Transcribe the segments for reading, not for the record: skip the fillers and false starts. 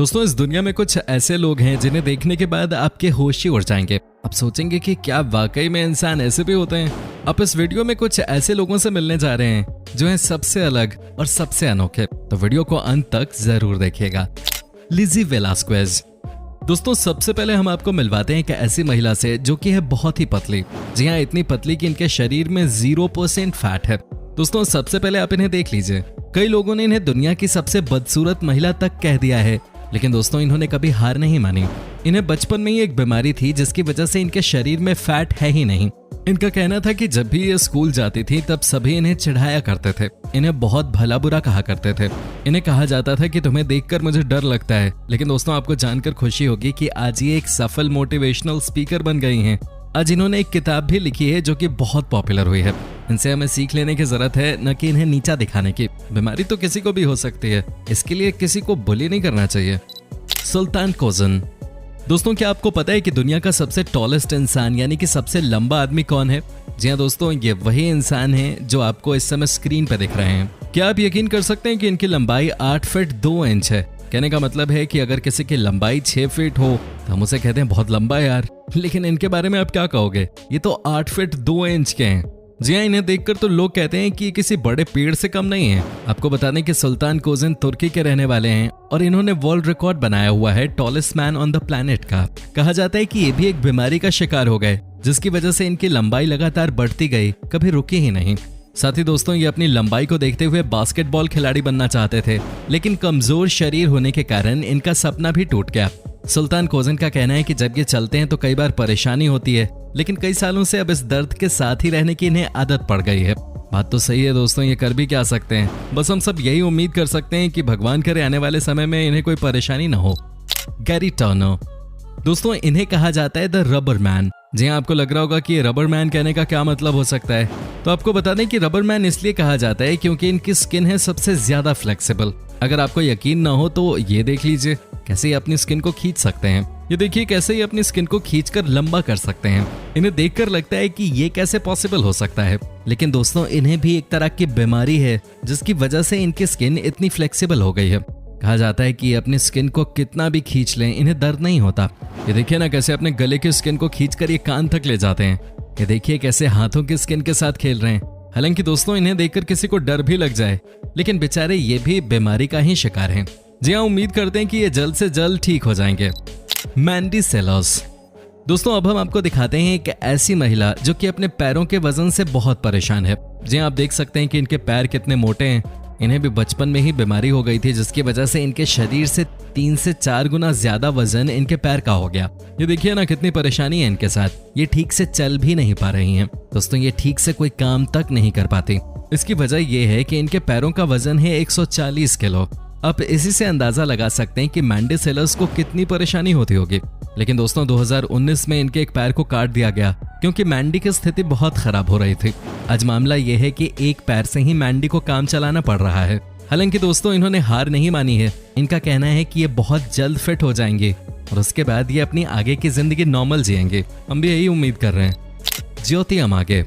दोस्तों इस दुनिया में कुछ ऐसे लोग हैं जिन्हें देखने के बाद आपके होश ही उड़ जाएंगे। आप सोचेंगे कि क्या वाकई में इंसान ऐसे भी होते हैं। आप इस वीडियो में कुछ ऐसे लोगों से मिलने जा रहे हैं जो हैं सबसे अलग और सबसे अनोखे, तो वीडियो को अंत तक जरूर देखिएगा। लिज़ी वेलास्क्वेज़। दोस्तों सबसे पहले हम आपको मिलवाते हैं एक ऐसी महिला से जो कि है बहुत ही पतली। जी हाँ, इतनी पतली कि इनके शरीर में 0% फैट है। दोस्तों सबसे पहले आप इन्हें देख लीजिए। कई लोगों ने इन्हें दुनिया की सबसे बदसूरत महिला तक कह दिया है, लेकिन दोस्तों इन्होंने कभी हार नहीं मानी। इन्हें बचपन में ही एक बीमारी थी जिसकी वजह से इनके शरीर में फैट है ही नहीं। इनका कहना था कि जब भी ये स्कूल जाती थी तब सभी इन्हें चिढ़ाया करते थे, इन्हें बहुत भला बुरा कहा करते थे। इन्हें कहा जाता था कि तुम्हें देखकर मुझे डर लगता है। लेकिन दोस्तों आपको जानकर खुशी होगी कि आज ये एक सफल मोटिवेशनल स्पीकर बन गई हैं। आज इन्होंने एक किताब भी लिखी है जो कि बहुत पॉपुलर हुई है। इनसे हमें सीख लेने की जरूरत है, न कि इन्हें नीचा दिखाने की। बीमारी तो किसी को भी हो सकती है, इसके लिए किसी को बुली नहीं करना चाहिए। सुल्तान कोज़न। दोस्तों क्या आपको पता है कि दुनिया का सबसे टॉलेस्ट इंसान यानी कि सबसे लंबा आदमी कौन है? जी हाँ दोस्तों, ये वही इंसान है जो आपको इस समय स्क्रीन पर दिख रहे हैं। क्या आप यकीन कर सकते हैं कि इनकी लंबाई 8 फीट 2 इंच है। कहने का मतलब है कि अगर किसी की लंबाई 6 फीट हो तो हम उसे कहते हैं बहुत लंबा है यार, लेकिन इनके बारे में आप क्या कहोगे? ये तो 8 फीट 2 इंच के हैं। जी हाँ, इन्हें देखकर तो लोग कहते हैं कि ये किसी बड़े पेड़ से कम नहीं है। आपको बता दें कि सुल्तान कोज़न तुर्की के रहने वाले हैं और इन्होंने वर्ल्ड रिकॉर्ड बनाया हुआ है tallest man on the planet का। कहा जाता है कि ये भी एक बीमारी का शिकार हो गए जिसकी वजह से इनकी लंबाई लगातार बढ़ती गई, कभी रुकी ही नहीं। साथ ही दोस्तों ये अपनी लंबाई को देखते हुए बास्केटबॉल खिलाड़ी बनना चाहते थे, लेकिन कमजोर शरीर होने के कारण इनका सपना भी टूट गया। सुल्तान कोज़न का कहना है कि जब ये चलते हैं तो कई बार परेशानी होती है, लेकिन कई सालों से अब इस दर्द के साथ ही रहने की इन्हें आदत पड़ गई है। बात तो सही है दोस्तों, ये कर भी क्या सकते हैं। बस हम सब यही उम्मीद कर सकते हैं कि भगवान करे आने वाले समय में इन्हें कोई परेशानी न हो। Gary Turner. दोस्तों इन्हें कहा जाता है द रबर मैन। जी हाँ, आपको लग रहा होगा कि रबर मैन कहने का क्या मतलब हो सकता है, तो आपको बता दें कि रबर मैन इसलिए कहा जाता है क्योंकि इनकी स्किन है सबसे ज्यादा फ्लेक्सिबल। अगर आपको यकीन ना हो तो ये देख लीजिए कैसे ये अपनी स्किन को खींच सकते हैं। ये देखिए कैसे ये अपनी स्किन को खींचकर लंबा कर सकते हैं। इन्हें देखकर लगता है कि ये कैसे पॉसिबल हो सकता है, लेकिन दोस्तों इन्हें भी एक तरह की बीमारी है जिसकी वजह से इनकी स्किन इतनी फ्लेक्सिबल हो गई है। कहा जाता है कि ये अपनी स्किन को कितना भी खींच लें इन्हें दर्द नहीं होता। ये देखिए ना कैसे अपने गले की स्किन को खींचकर ये कान तक ले जाते हैं। ये देखिए कैसे हाथों की स्किन के साथ खेल रहे हैं। हालांकि दोस्तों इन्हें देखकर किसी को डर भी लग जाए, लेकिन बेचारे ये भी बीमारी का ही शिकार हैं। जी हाँ, उम्मीद करते हैं कि ये जल्द से जल्द ठीक हो जाएंगे। मैंडी सेलर्स। दोस्तों अब हम आपको दिखाते हैं एक ऐसी महिला जो कि अपने पैरों के वजन से बहुत परेशान है। जी हाँ, आप देख सकते हैं कि इनके पैर कितने मोटे हैं। इन्हें भी बचपन में ही बीमारी हो गई थी जिसकी वजह से इनके शरीर से 3 से 4 गुना ज्यादा वजन इनके पैर का हो गया। ये देखिए ना कितनी परेशानी है इनके साथ। ये ठीक से चल भी नहीं पा रही हैं। दोस्तों ये ठीक से कोई काम तक नहीं कर पाती। इसकी वजह ये है कि इनके पैरों का वजन है 140 किलो। आप इसी से अंदाजा लगा सकते हैं कि मैंडी सेलर्स को कितनी परेशानी होती होगी। लेकिन दोस्तों 2019 में इनके एक पैर को काट दिया गया क्योंकि मैंडी की स्थिति बहुत खराब हो रही थी। आज मामला यह है कि एक पैर से ही मैंडी को काम चलाना पड़ रहा है। हालांकि दोस्तों इन्होंने हार नहीं मानी है। इनका कहना है कि ये बहुत जल्द फिट हो जाएंगे और उसके बाद ये अपनी आगे की जिंदगी नॉर्मल जिएंगे। हम भी यही उम्मीद कर रहे हैं। ज्योति अमागे।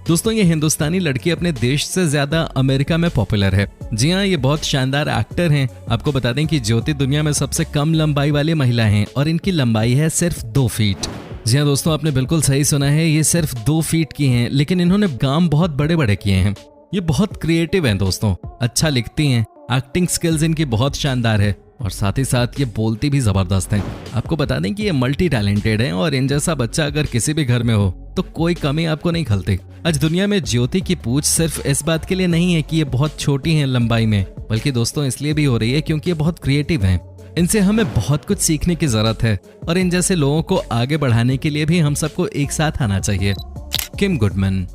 दोस्तों ये हिंदुस्तानी लड़की अपने देश से ज्यादा अमेरिका में पॉपुलर है। जी हाँ, ये बहुत शानदार एक्टर हैं। आपको बता दें कि ज्योति दुनिया में सबसे कम लंबाई वाली महिला हैं और इनकी लंबाई है सिर्फ 2 फीट। जी हाँ दोस्तों, आपने बिल्कुल सही सुना है, ये सिर्फ 2 फीट की हैं, लेकिन इन्होंने काम बहुत बड़े बड़े किए हैं। ये बहुत क्रिएटिव हैं दोस्तों, अच्छा लिखती हैं, एक्टिंग स्किल्स इनकी बहुत शानदार है और साथ ही साथ ये बोलती भी जबरदस्त हैं। आपको बता दें कि ये मल्टी टैलेंटेड हैं और इन जैसा बच्चा अगर किसी भी घर में हो तो कोई कमी आपको नहीं खलती। आज दुनिया में ज्योति की पूछ सिर्फ इस बात के लिए नहीं है कि ये बहुत छोटी हैं लंबाई में, बल्कि दोस्तों इसलिए भी हो रही है क्योंकि ये बहुत क्रिएटिव हैं। इनसे हमें बहुत कुछ सीखने की जरूरत है और इन जैसे लोगों को आगे बढ़ाने के लिए भी हम सबको एक साथ आना चाहिए। किम गुडमैन।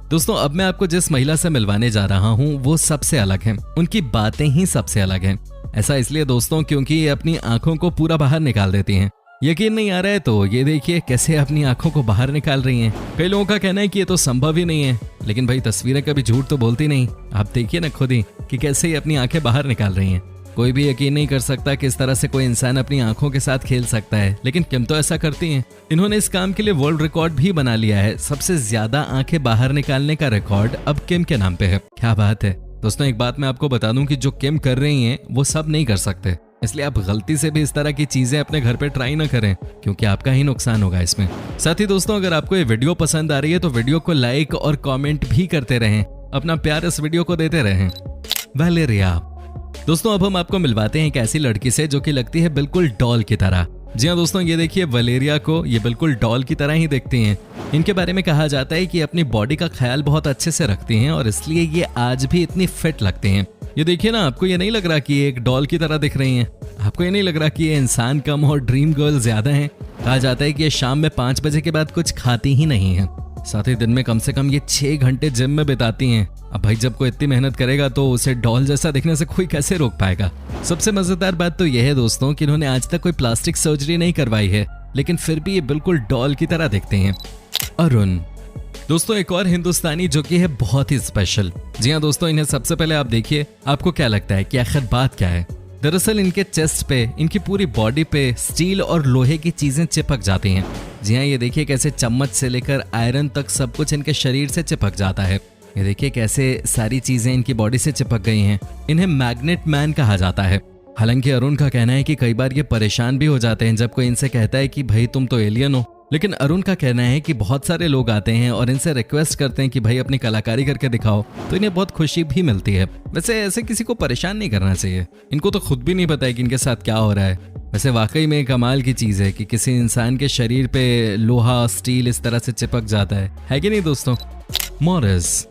दोस्तों अब मैं आपको जिस महिला से मिलवाने जा रहा हूँ वो सबसे अलग है। उनकी बातें ही सबसे अलग हैं। ऐसा इसलिए दोस्तों क्योंकि ये अपनी आंखों को पूरा बाहर निकाल देती हैं। यकीन नहीं आ रहा है तो ये देखिए कैसे अपनी आंखों को बाहर निकाल रही हैं। कई लोगों का कहना है कि ये तो संभव ही नहीं है, लेकिन भाई तस्वीरें कभी झूठ तो बोलती नहीं। आप देखिए ना खुद ही कि कैसे ये अपनी आंखें बाहर निकाल रही हैं। कोई भी यकीन नहीं कर सकता कि इस तरह से कोई इंसान अपनी आंखों के साथ खेल सकता है, लेकिन किम तो ऐसा करती हैं। इन्होंने इस काम के लिए वर्ल्ड रिकॉर्ड भी बना लिया है। सबसे ज्यादा आंखें बाहर निकालने का रिकॉर्ड अब किम के नाम पे है। क्या बात है। दोस्तों एक बात मैं आपको बता दूं कि जो किम कर रही हैं वो सब नहीं कर सकते। इसलिए आप गलती से भी इस तरह की चीजें अपने घर पे ट्राई ना करें, क्योंकि आपका ही नुकसान होगा इसमें। साथ ही दोस्तों, अगर आपको ये वीडियो पसंद आ रही है तो वीडियो को लाइक और कमेंट भी करते रहें, अपना प्यार इस वीडियो को देते रहें। वैलेरिया। दोस्तों, अब हम आपको मिलवाते हैं एक ऐसी लड़की से जो कि लगती है बिल्कुल डॉल की तरह। जी हाँ दोस्तों, ये देखिए वैलेरिया को, ये बिल्कुल डॉल की तरह ही दिखती हैं। इनके बारे में कहा जाता है कि अपनी बॉडी का ख्याल बहुत अच्छे से रखती हैं और इसलिए ये आज भी इतनी फिट लगती हैं। ये देखिए ना, आपको ये नहीं लग रहा कि ये एक डॉल की तरह दिख रही हैं? आपको ये नहीं लग रहा कि ये इंसान कम और ड्रीम गर्ल ज्यादा हैं? कहा जाता है कि ये शाम में 5 बजे के बाद कुछ खाती ही नहीं है। साथ ही दिन में कम से कम ये 6 घंटे जिम में बिताती हैं। अब भाई, जब कोई इतनी मेहनत करेगा तो उसे डॉल जैसा दिखने से कोई कैसे रोक पाएगा। सबसे मजेदार बात तो यह है दोस्तों कि इन्होंने आज तक कोई प्लास्टिक सर्जरी नहीं करवाई है, लेकिन फिर भी ये बिल्कुल डॉल की तरह दिखते हैं। अरुण। दोस्तों, एक और हिंदुस्तानी जो कि है बहुत ही स्पेशल। जी हाँ दोस्तों, इन्हें सबसे पहले आप देखिए, आपको क्या लगता है कि आखिर बात क्या है? दरअसल इनके चेस्ट पे, इनकी पूरी बॉडी पे स्टील और लोहे की चीजें चिपक जाती हैं। जी हाँ, ये देखिए कैसे चम्मच से लेकर आयरन तक सब कुछ इनके शरीर से चिपक जाता है। ये देखिए कैसे सारी चीजें इनकी बॉडी से चिपक गई हैं। इन्हें मैग्नेट मैन कहा जाता है। हालांकि अरुण का कहना है कि कई बार ये परेशान भी हो जाते हैं जब कोई इनसे कहता है कि भाई तुम तो एलियन हो। लेकिन अरुण का कहना है कि बहुत सारे लोग आते हैं और इनसे रिक्वेस्ट करते हैं कि भाई अपनी कलाकारी करके दिखाओ, तो इन्हें बहुत खुशी भी मिलती है। वैसे ऐसे किसी को परेशान नहीं करना चाहिए, इनको तो खुद भी नहीं पता है कि इनके साथ क्या हो रहा है। वैसे वाकई में कमाल की चीज है कि किसी इंसान के शरीर पे लोहा स्टील इस तरह से चिपक जाता है कि नहीं दोस्तों? मॉरिस।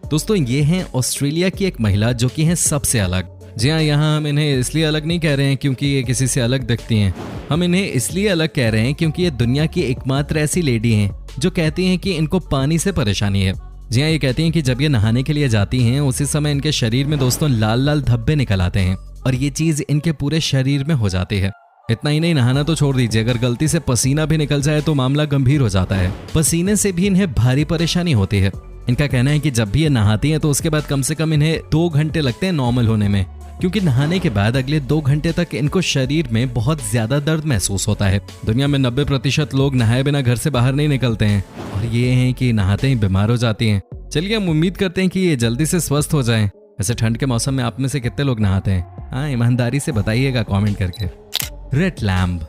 दोस्तों, ये हैं ऑस्ट्रेलिया की एक महिला जो कि है सबसे अलग। जी हाँ, यहाँ हम इन्हें इसलिए अलग नहीं कह रहे हैं क्योंकि ये किसी से अलग दिखती हैं। हम इन्हें इसलिए अलग कह रहे हैं क्योंकि ये दुनिया की एकमात्र ऐसी लेडी हैं जो कहती हैं कि इनको पानी से परेशानी है। जी हाँ, ये कहती हैं कि जब ये नहाने के लिए जाती हैं उसी समय इनके शरीर में दोस्तों लाल लाल धब्बे निकल आते हैं और ये चीज इनके पूरे शरीर में हो जाती है। इतना ही नहीं, नहाना तो छोड़ दीजिए, अगर गलती से पसीना भी निकल जाए तो मामला गंभीर हो जाता है। पसीने से भी इन्हें भारी परेशानी होती है। इनका कहना है कि जब भी ये नहाती हैं तो उसके बाद कम से कम इन्हें 2 घंटे लगते हैं नॉर्मल होने में, क्योंकि नहाने के बाद अगले 2 घंटे तक इनको शरीर में बहुत ज्यादा दर्द महसूस होता है। दुनिया में 90% लोग नहाए बिना घर से बाहर नहीं निकलते हैं और ये हैं कि नहाते ही बीमार हो जाती हैं। चलिए, हम उम्मीद करते हैं कि ये जल्दी से स्वस्थ हो जाएं। वैसे ठंड के मौसम में आप में से कितने लोग नहाते हैं? हाँ, ईमानदारी से बताइएगा कमेंट करके। Red lamb.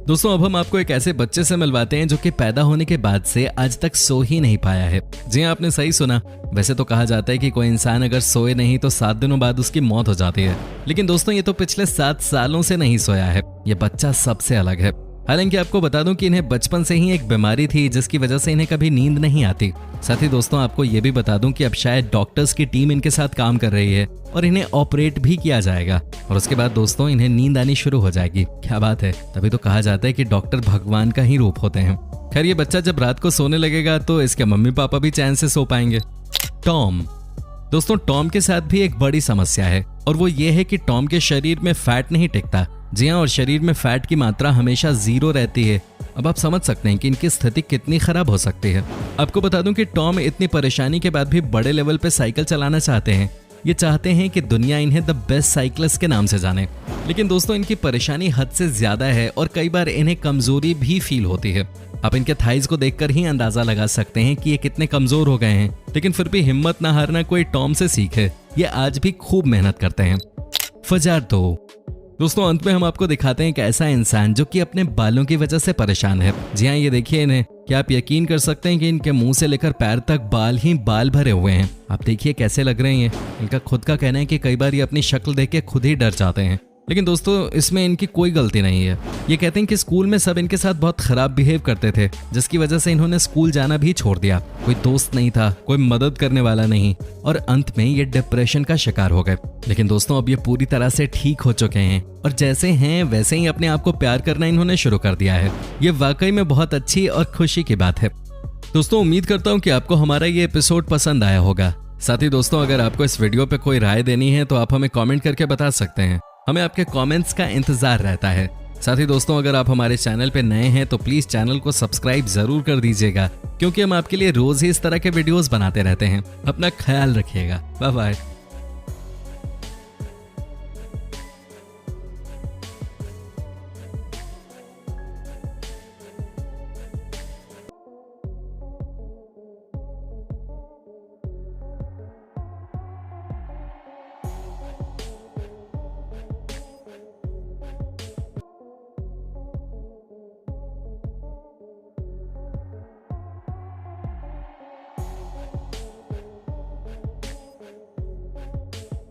दोस्तों, अब हम आपको एक ऐसे बच्चे से मिलवाते हैं जो कि पैदा होने के बाद से आज तक सो ही नहीं पाया है। जी हाँ, आपने सही सुना। वैसे तो कहा जाता है कि कोई इंसान अगर सोए नहीं तो 7 दिनों बाद उसकी मौत हो जाती है, लेकिन दोस्तों ये तो पिछले 7 सालों से नहीं सोया है। ये बच्चा सबसे अलग है। हालांकि आपको बता दूं कि इन्हें बचपन से ही एक बीमारी थी जिसकी वजह से इन्हें कभी नींद नहीं आती। साथ ही दोस्तों, आपको ये भी बता दूं कि अब शायद डॉक्टर्स की टीम इनके साथ काम कर रही है और इन्हें ऑपरेट भी किया जाएगा और उसके बाद दोस्तों इन्हें नींद आनी शुरू हो जाएगी। क्या बात है! तभी तो कहा जाता है कि डॉक्टर भगवान का ही रूप होते हैं। खैर, ये बच्चा जब रात को सोने लगेगा तो इसके मम्मी पापा भी चैन से सो पाएंगे। टॉम। दोस्तों, टॉम के साथ भी एक बड़ी समस्या है और वो ये है कि टॉम के शरीर में फैट नहीं टिकता। जी हाँ, और शरीर में फैट की मात्रा हमेशा 0 रहती है। अब आप समझ सकते हैं कि इनकी स्थिति कितनी खराब हो सकती है। आपको बता दूं कि टॉम इतनी परेशानी के बाद भी बड़े लेवल पे साइकिल चलाना चाहते हैं। ये चाहते हैं कि दुनिया इन्हें द बेस्ट साइकिलिस्ट के नाम से जाने। लेकिन दोस्तों, इनकी परेशानी हद से ज्यादा है और कई बार इन्हें कमजोरी भी फील होती है। आप इनके थाइज को देखकर ही अंदाजा लगा सकते हैं कि ये कितने कमजोर हो गए हैं। लेकिन फिर भी हिम्मत ना हारना कोई टॉम से सीखे। ये आज भी खूब मेहनत करते हैं। फजारतो। दोस्तों, अंत में हम आपको दिखाते हैं एक ऐसा इंसान जो कि अपने बालों की वजह से परेशान है। जी हाँ, ये देखिए इन्हें। क्या आप यकीन कर सकते हैं कि इनके मुंह से लेकर पैर तक बाल ही बाल भरे हुए हैं। आप देखिए कैसे लग रहे हैं। इनका खुद का कहना है कि कई बार ये अपनी शक्ल देख के खुद ही डर जाते हैं। लेकिन दोस्तों, इसमें इनकी कोई गलती नहीं है। ये कहते हैं कि स्कूल में सब इनके साथ बहुत खराब बिहेव करते थे, जिसकी वजह से इन्होंने स्कूल जाना भी छोड़ दिया। कोई दोस्त नहीं था, कोई मदद करने वाला नहीं और अंत में ये डिप्रेशन का शिकार हो गए। लेकिन दोस्तों, अब ये पूरी तरह से ठीक हो चुके हैं और जैसे हैं वैसे ही अपने आप को प्यार करना इन्होंने शुरू कर दिया है। ये वाकई में बहुत अच्छी और खुशी की बात है। दोस्तों, उम्मीद करता हूँ कि आपको हमारा ये एपिसोड पसंद आया होगा। साथ ही दोस्तों, अगर आपको इस वीडियो पे कोई राय देनी है तो आप हमें कमेंट करके बता सकते हैं। हमें आपके कमेंट्स का इंतजार रहता है। साथ ही दोस्तों, अगर आप हमारे चैनल पे नए हैं तो प्लीज चैनल को सब्सक्राइब जरूर कर दीजिएगा, क्योंकि हम आपके लिए रोज ही इस तरह के वीडियोस बनाते रहते हैं। अपना ख्याल रखिएगा। Bye bye.